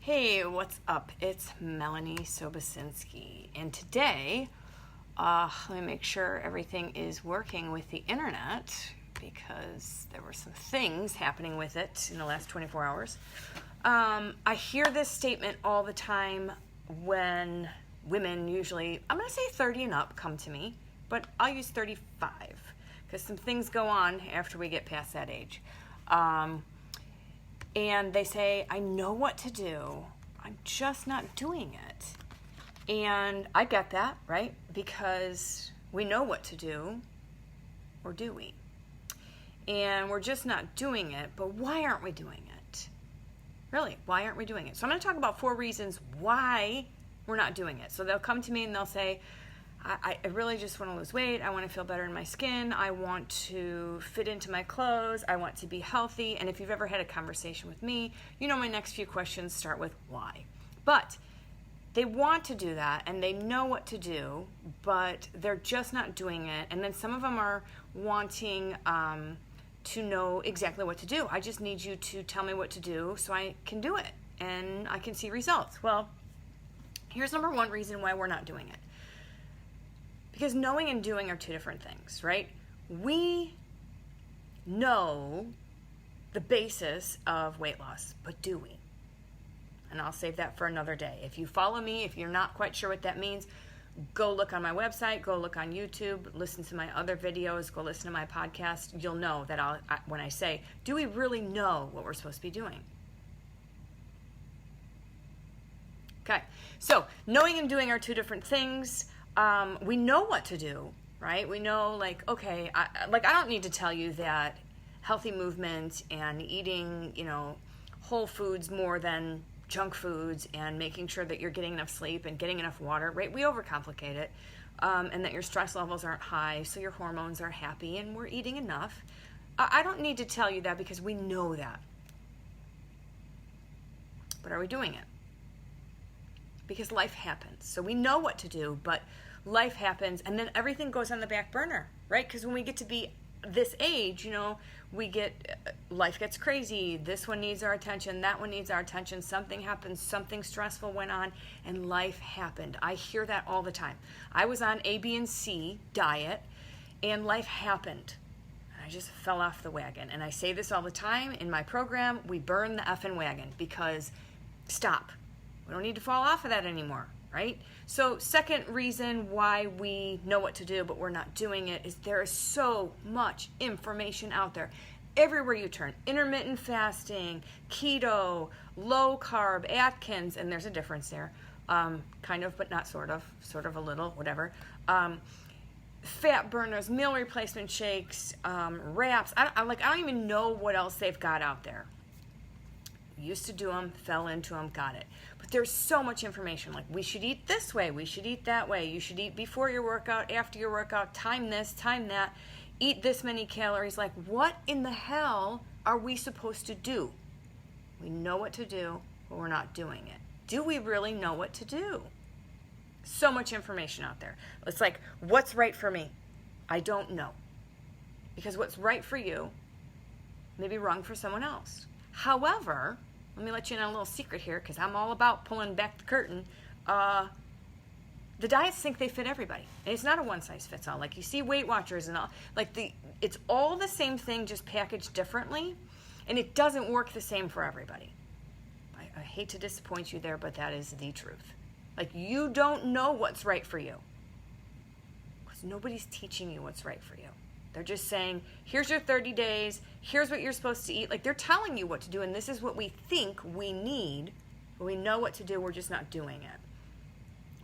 Hey, what's up? It's Melanie Sobocinski, and today, let me make sure everything is working with the internet because there were some things happening with it in the last 24 hours. I hear this statement all the time when women, usually, I'm going to say 30 and up, come to me, but I'll use 35 because some things go on after we get past that age. And they say, I know what to do, I'm just not doing it. And I get that, right? Because we know what to do, or do we? And we're just not doing it, but why aren't we doing it? Really, why aren't we doing it? So I'm going to talk about 4 reasons why we're not doing it. So they'll come to me and they'll say, I really just want to lose weight. I want to feel better in my skin. I want to fit into my clothes. I want to be healthy. And if you've ever had a conversation with me, you know my next few questions start with why. But they want to do that and they know what to do, but they're just not doing it. And then some of them are wanting to know exactly what to do. I just need you to tell me what to do so I can do it and I can see results. Well, here's number 1 reason why we're not doing it. Because knowing and doing are 2 different things, right? We know the basis of weight loss, but do we? And I'll save that for another day. If you follow me, if you're not quite sure what that means, go look on my website, go look on YouTube, listen to my other videos, go listen to my podcast. You'll know that when I say, do we really know what we're supposed to be doing? Okay, so knowing and doing are 2 different things. We know what to do, right? We know, okay, I don't need to tell you that healthy movement and eating, whole foods more than junk foods and making sure that you're getting enough sleep and getting enough water, right? We overcomplicate it, and that your stress levels aren't high, so your hormones are happy and we're eating enough. I don't need to tell you that because we know that. But are we doing it? Because life happens. So we know what to do, but life happens and then everything goes on the back burner, right? Because when we get to be this age, life gets crazy. This one needs our attention. That one needs our attention. Something happens. Something stressful went on and life happened. I hear that all the time. I was on A, B, and C diet and life happened. I just fell off the wagon. And I say this all the time in my program, we burn the effing wagon because stop. We don't need to fall off of that anymore, right? So second reason why we know what to do but we're not doing it is there is so much information out there. Everywhere you turn, intermittent fasting, keto, low carb, Atkins, and there's a difference there, kind of, but not sort of a little, whatever. Fat burners, meal replacement shakes, wraps. I don't even know what else they've got out there. Used to do them, fell into them, got it. But there's so much information, like we should eat this way, we should eat that way, you should eat before your workout, after your workout, time this, time that, eat this many calories. Like, what in the hell are we supposed to do? We know what to do, but we're not doing it. Do we really know what to do? So much information out there. It's like, what's right for me? I don't know. Because what's right for you may be wrong for someone else. However, let me let you in on a little secret here because I'm all about pulling back the curtain. The diets think they fit everybody. And it's not a one-size-fits-all. Like you see Weight Watchers and all. It's all the same thing, just packaged differently. And it doesn't work the same for everybody. I hate to disappoint you there, but that is the truth. Like, you don't know what's right for you. Because nobody's teaching you what's right for you. They're just saying, here's your 30 days, here's what you're supposed to eat. Like, they're telling you what to do, and this is what we think we need, but we know what to do, we're just not doing it.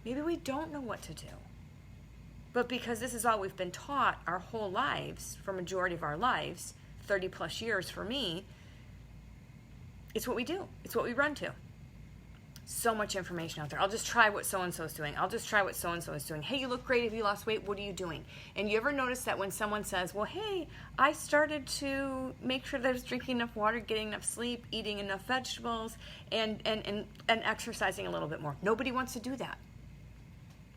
Maybe we don't know what to do. But because this is all we've been taught our whole lives, for majority of our lives, 30 plus years for me, it's what we do. It's what we run to. So much information out there. I'll just try what so-and-so is doing. I'll just try what so-and-so is doing. Hey, you look great. Have you lost weight? What are you doing? And you ever notice that when someone says, well, hey, I started to make sure that I was drinking enough water, getting enough sleep, eating enough vegetables, and exercising a little bit more. Nobody wants to do that.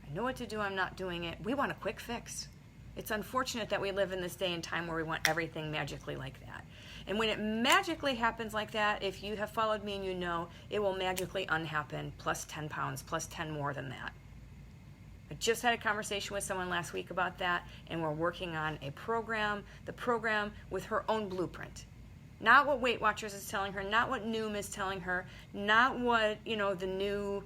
I know what to do. I'm not doing it. We want a quick fix. It's unfortunate that we live in this day and time where we want everything magically like that. And when it magically happens like that, if you have followed me and you know, it will magically unhappen plus 10 pounds, plus 10 more than that. I just had a conversation with someone last week about that, and we're working on a program, the program with her own blueprint. Not what Weight Watchers is telling her, not what Noom is telling her, not what, the new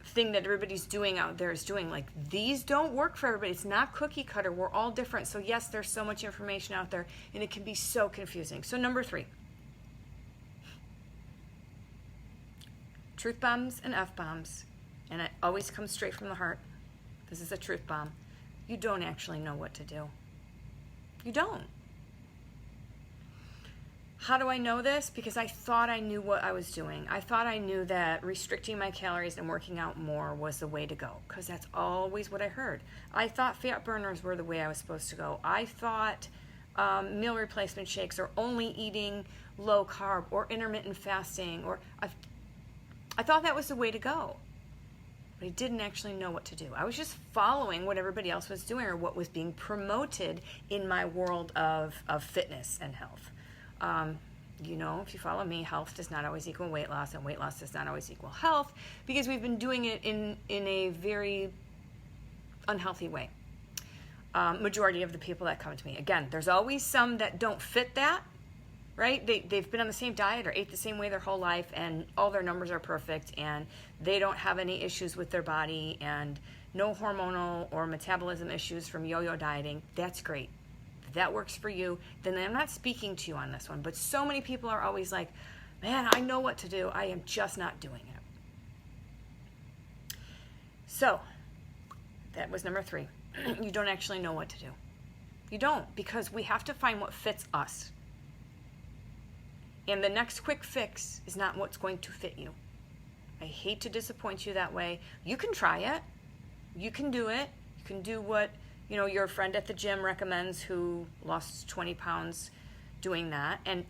thing that everybody's doing out there is doing. Like, these don't work for everybody. It's not cookie cutter. We're all different. So yes, there's so much information out there, and it can be so confusing. So number 3, truth bombs and F-bombs, and it always comes straight from the heart. This is a truth bomb. You don't actually know what to do. You don't. How do I know this? Because I thought I knew what I was doing. I thought I knew that restricting my calories and working out more was the way to go, because that's always what I heard. I thought fat burners were the way I was supposed to go. I thought meal replacement shakes, or only eating low carb, or intermittent fasting, or I thought that was the way to go. But I didn't actually know what to do. I was just following what everybody else was doing, or what was being promoted in my world of fitness and health. If you follow me, health does not always equal weight loss, and weight loss does not always equal health, because we've been doing it in a very unhealthy way. Majority of the people that come to me. Again, there's always some that don't fit that, right? They've been on the same diet or ate the same way their whole life, and all their numbers are perfect, and they don't have any issues with their body, and no hormonal or metabolism issues from yo-yo dieting. That's great. If that works for you, then I'm not speaking to you on this one. But so many people are always like, man, I know what to do. I am just not doing it. So that was number 3. You don't actually know what to do. You don't, because we have to find what fits us. And the next quick fix is not what's going to fit you. I hate to disappoint you that way. You can try it. You can do it. You can do what your friend at the gym recommends, who lost 20 pounds doing that. And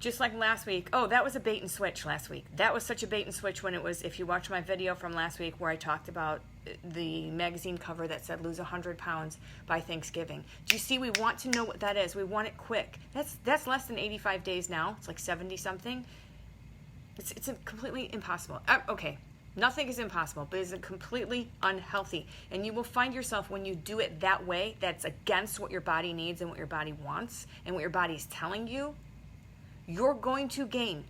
just like last week, that was a bait and switch last week. That was such a bait and switch when it was, if you watch my video from last week where I talked about the magazine cover that said lose 100 pounds by Thanksgiving. Do you see, we want to know what that is. We want it quick. That's less than 85 days now. It's like 70 something. It's completely impossible. Okay. Nothing is impossible, but it's completely unhealthy. And you will find yourself, when you do it that way, that's against what your body needs and what your body wants and what your body's telling you, you're going to gain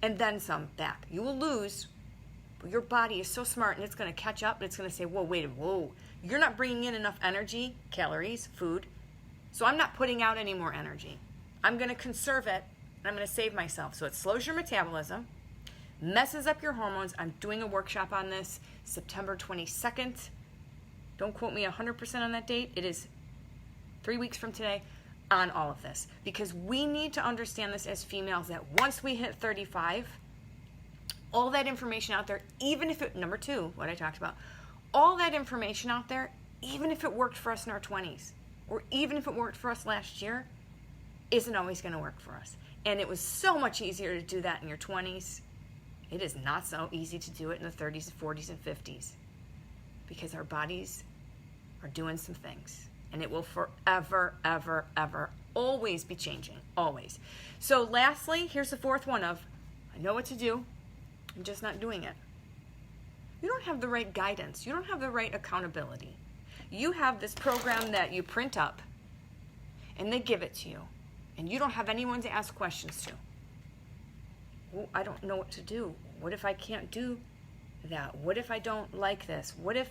and then some back. You will lose, but your body is so smart, and it's going to catch up, and it's going to say, whoa, you're not bringing in enough energy, calories, food, so I'm not putting out any more energy. I'm going to conserve it, and I'm going to save myself. So it slows your metabolism, messes up your hormones. I'm doing a workshop on this September 22nd. Don't quote me 100% on that date. It is 3 weeks from today on all of this, because we need to understand this as females, that once we hit 35, all that information out there, even if it, number 2, what I talked about, all that information out there, even if it worked for us in our 20s, or even if it worked for us last year, isn't always going to work for us. And it was so much easier to do that in your 20s. It is not so easy to do it in the 30s, 40s, and 50s, because our bodies are doing some things, and it will forever, ever, ever, always be changing, always. So lastly, here's the 4th one of, I know what to do, I'm just not doing it. You don't have the right guidance. You don't have the right accountability. You have this program that you print up, and they give it to you, and you don't have anyone to ask questions to. Well, I don't know what to do. What if I can't do that? What if I don't like this? What if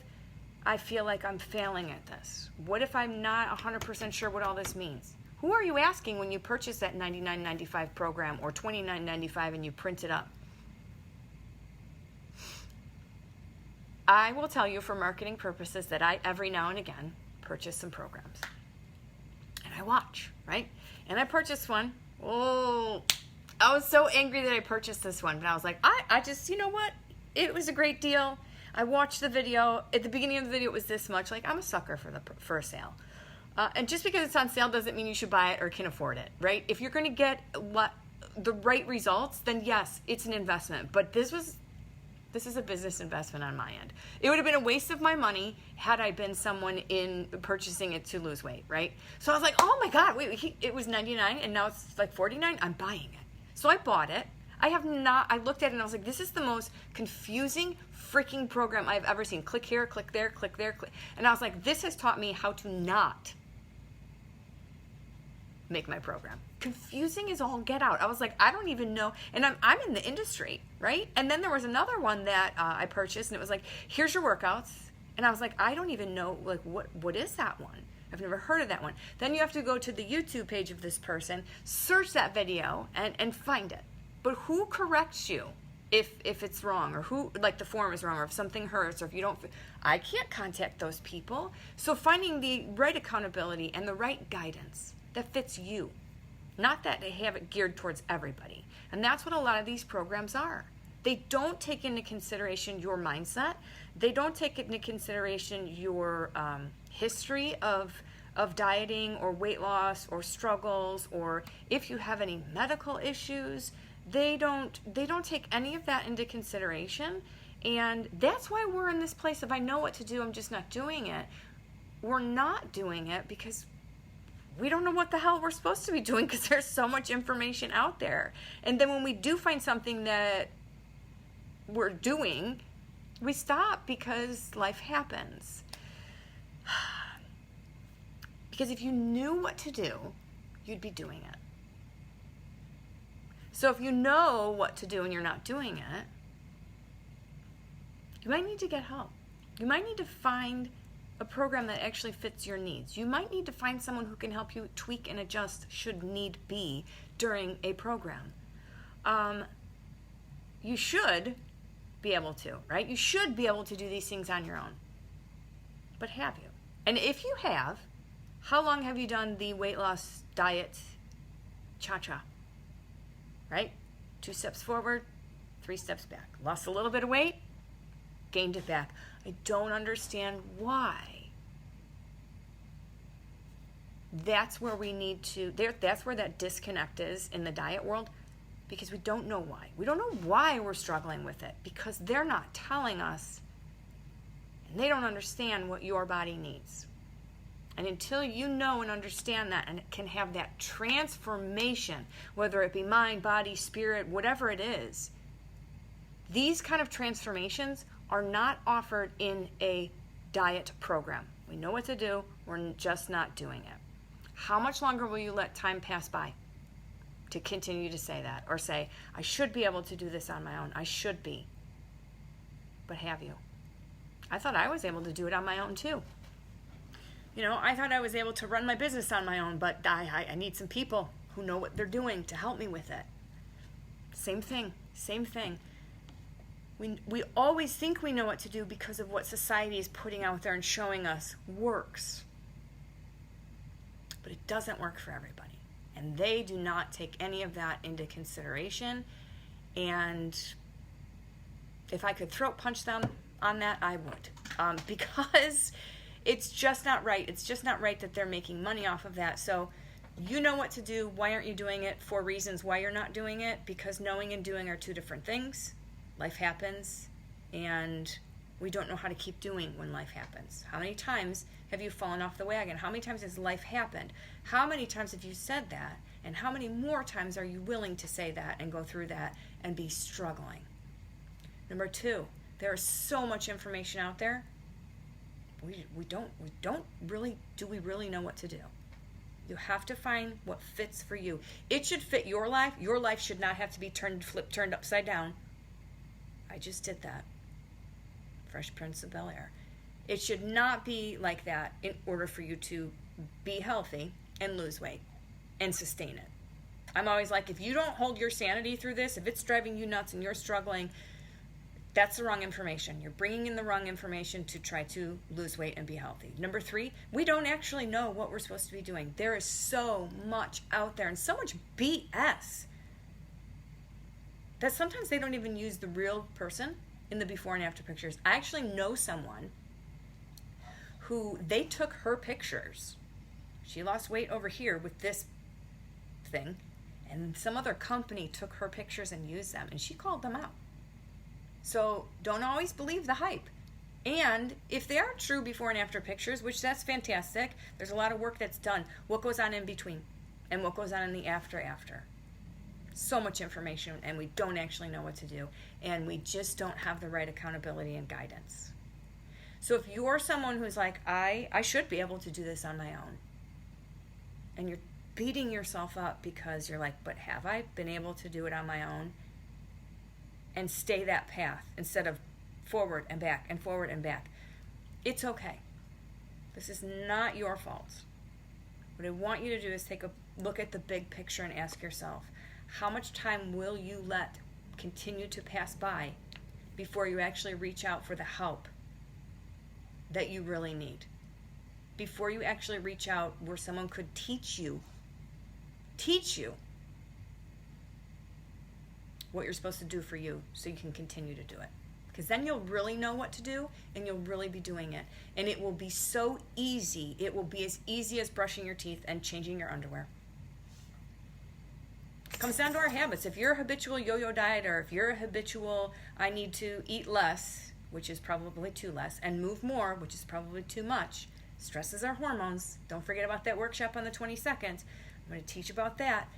I feel like I'm failing at this? What if I'm not 100% sure what all this means? Who are you asking when you purchase that $99.95 program or $29.95 and you print it up? I will tell you for marketing purposes that I, every now and again, purchase some programs. And I watch, right? And I purchased one. Oh, I was so angry that I purchased this one. But I was like, I just, you know what? It was a great deal. I watched the video. At the beginning of the video, it was this much. Like, I'm a sucker for a sale. And just because it's on sale doesn't mean you should buy it or can afford it, right? If you're going to get the right results, then yes, it's an investment. But this was This is a business investment on my end. It would have been a waste of my money had I been someone in purchasing it to lose weight, right? So I was like, oh my God, wait, it was $99 and now it's like $49. I'm buying it. So I bought it. I looked at it and I was like, this is the most confusing freaking program I've ever seen. Click here, click there, click there, click. And I was like, this has taught me how to not make my program. Confusing as all get out. I was like, I don't even know. And I'm in the industry, right? And then there was another one that I purchased and it was like, here's your workouts. And I was like, I don't even know, like, what is that one? I've never heard of that one. Then you have to go to the YouTube page of this person, search that video and find it. But who corrects you if it's wrong, or who, like, the form is wrong, or if something hurts, or if you don't, I can't contact those people. So finding the right accountability and the right guidance that fits you, not that they have it geared towards everybody. And that's what a lot of these programs are. They don't take into consideration your mindset. They don't take into consideration your history of dieting or weight loss or struggles, or if you have any medical issues. They don't take any of that into consideration. And that's why we're in this place of, I know what to do, I'm just not doing it. We're not doing it because we don't know what the hell we're supposed to be doing, because there's so much information out there. And then when we do find something that we're doing, we stop because life happens. Because if you knew what to do, you'd be doing it. So if you know what to do and you're not doing it, you might need to get help. You might need to find a program that actually fits your needs. You might need to find someone who can help you tweak and adjust should need be during a program. You should be able to, right? You should be able to do these things on your own. But have you? And if you have, how long have you done the weight loss diet cha-cha? Right? 2 steps forward, 3 steps back. Lost a little bit of weight, gained it back. I don't understand why. That's where we need to, that's where that disconnect is in the diet world, because we don't know why. We don't know why we're struggling with it, because they're not telling us, and they don't understand what your body needs. And until you know and understand that and can have that transformation, whether it be mind, body, spirit, whatever it is, these kind of transformations are not offered in a diet program. We know what to do, we're just not doing it. How much longer will you let time pass by to continue to say that? Or say, I should be able to do this on my own. I should be. But have you? I thought I was able to do it on my own too. You know, I thought I was able to run my business on my own, but I need some people who know what they're doing to help me with it. Same thing. We always think we know what to do because of what society is putting out there and showing us works. But it doesn't work for everybody. And they do not take any of that into consideration. And if I could throat punch them on that, I would. Because it's just not right. It's just not right that they're making money off of that. So you know what to do. Why aren't you doing it? 4 reasons why you're not doing it. Because knowing and doing are 2 different things. Life happens, and we don't know how to keep doing when life happens. How many times have you fallen off the wagon? How many times has life happened? How many times have you said that? And how many more times are you willing to say that and go through that and be struggling? Number 2, there is so much information out there. We don't really, do we really know what to do? You have to find what fits for you. It should fit your life. Your life should not have to be turned upside down. I just did that. Fresh Prince of Bel-Air. It should not be like that in order for you to be healthy and lose weight and sustain it. I'm always like, if you don't hold your sanity through this, if it's driving you nuts and you're struggling, that's the wrong information. You're bringing in the wrong information to try to lose weight and be healthy. Number 3, we don't actually know what we're supposed to be doing. There is so much out there and so much BS that sometimes they don't even use the real person in the before and after pictures. I actually know someone who they took her pictures. She lost weight over here with this thing, and some other company took her pictures and used them, and she called them out. So don't always believe the hype. And if they are true before and after pictures, which that's fantastic, there's a lot of work that's done. What goes on in between? And what goes on in the after? So much information, and we don't actually know what to do. And we just don't have the right accountability and guidance. So if you're someone who's like, I should be able to do this on my own, and you're beating yourself up because you're like, but have I been able to do it on my own? And stay that path instead of forward and back and forward and back. It's okay. This is not your fault. What I want you to do is take a look at the big picture and ask yourself, how much time will you let continue to pass by before you actually reach out for the help that you really need? Before you actually reach out where someone could teach you what you're supposed to do for you so you can continue to do it. Because then you'll really know what to do, and you'll really be doing it. And it will be so easy. It will be as easy as brushing your teeth and changing your underwear. It comes down to our habits. If you're a habitual yo-yo dieter, if you're a habitual I need to eat less, which is probably too less, and move more, which is probably too much. Stress is our hormones. Don't forget about that workshop on the 22nd. I'm going to teach about that.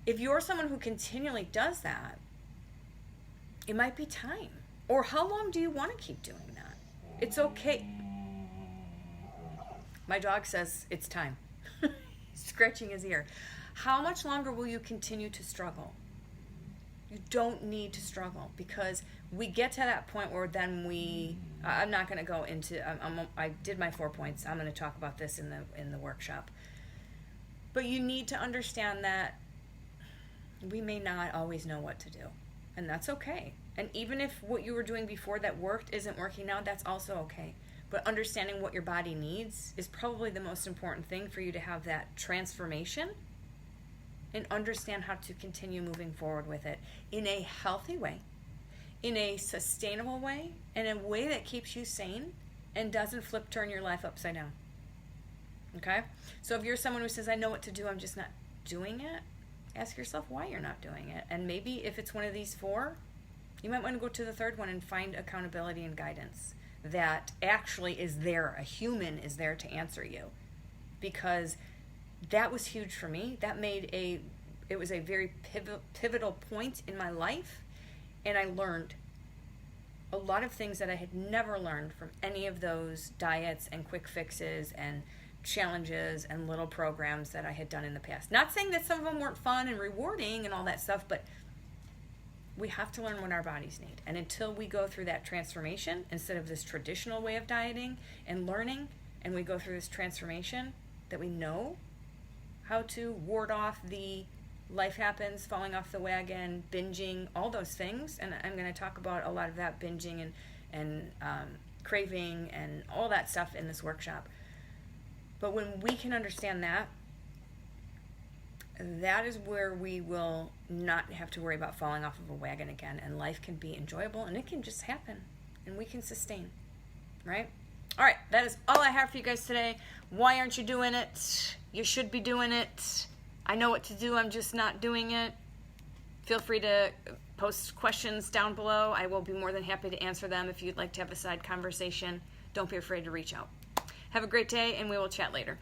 If you're someone who continually does that, it might be time. Or how long do you want to keep doing that? It's okay. My dog says it's time. He's scratching his ear. How much longer will you continue to struggle? You don't need to struggle, because we get to that point where then I'm not going to go into, I did my 4 points. I'm going to talk about this in the workshop. But you need to understand that we may not always know what to do. And that's okay. And even if what you were doing before that worked isn't working now, that's also okay. But understanding what your body needs is probably the most important thing for you to have that transformation and understand how to continue moving forward with it in a healthy way, in a sustainable way, in a way that keeps you sane and doesn't turn your life upside down. Okay? So if you're someone who says, I know what to do, I'm just not doing it, ask yourself why you're not doing it. And maybe if it's one of these 4, you might want to go to the 3rd one and find accountability and guidance that actually is there. A human is there to answer you. Because that was huge for me. It was a very pivotal point in my life. And I learned a lot of things that I had never learned from any of those diets and quick fixes and challenges and little programs that I had done in the past. Not saying that some of them weren't fun and rewarding and all that stuff, but we have to learn what our bodies need. And until we go through that transformation, instead of this traditional way of dieting and learning, and we go through this transformation, that we know how to ward off the life happens, falling off the wagon, binging, all those things. And I'm going to talk about a lot of that binging and craving and all that stuff in this workshop. But when we can understand that, that is where we will not have to worry about falling off of a wagon again, and life can be enjoyable, and it can just happen, and we can sustain, right? All right, that is all I have for you guys today. Why aren't you doing it? You should be doing it. I know what to do, I'm just not doing it. Feel free to post questions down below. I will be more than happy to answer them if you'd like to have a side conversation. Don't be afraid to reach out. Have a great day, and we will chat later.